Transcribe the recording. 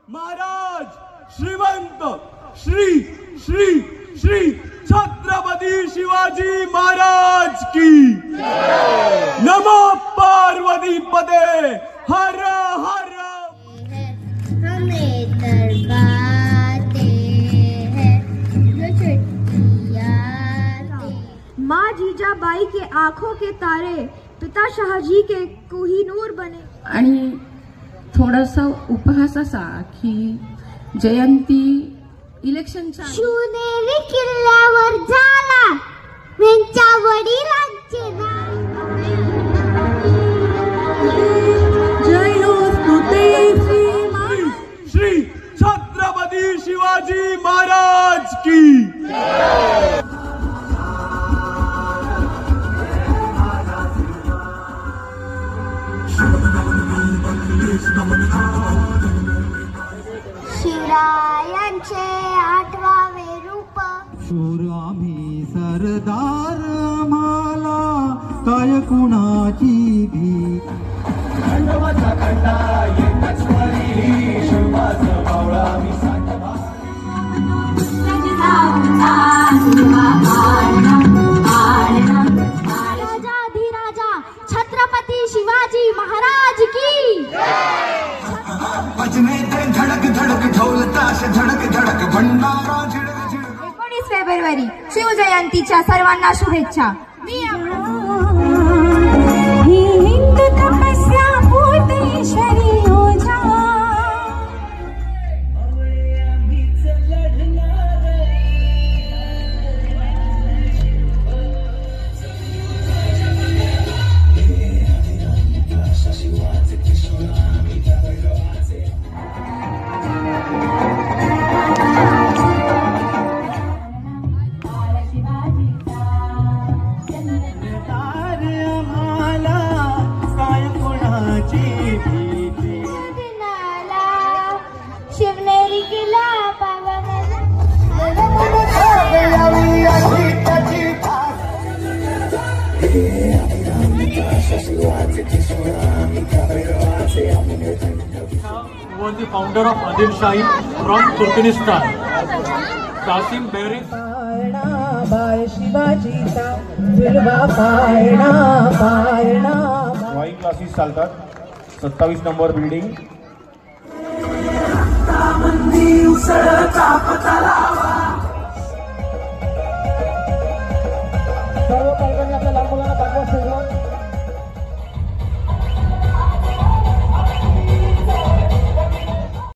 महाराज श्रीमंत श्री श्री श्री छत्रपती शिवाजी महाराज की नमो पार्वती पदे हर हर। हमें दरबाते हैं जो चिट्ठियां माँ जीजाबाई के आंखों के तारे पिता शहाजी के कोहिनूर बने। आणि थोडासा उपहास असा की जयंती इलेक्शनच्या शिवनेरी किल्ल्यावर झाला त्यांच्या वडिलांचे नाव। श्री छत्रपती शिवाजी महाराज की शिवरायांचे 8वावे रूप शूर आम्ही सरदार आम्हाला काय कुणाची भीती। खंडोबाचा खंडा एकच वरी शिवाचा बावळा मी साठवा। राजाधिराजा छत्रपती शिवाजी महाराज की बजने ते धडक धडक ढोल ताश धडक धडक भंडारा झिडक झिडक। 19 फेब्रुवारी शिवजयंतीच्या सर्वांना शुभेच्छा। मी हिंद तपस्या भूतेश्वरी ओझा शिवनेरी किल्ला पावन was the founder of Adil Shahi from Turkmenistan. Qasim Behri. Drawing classes चालतात 27 नंबर बिल्डिंग।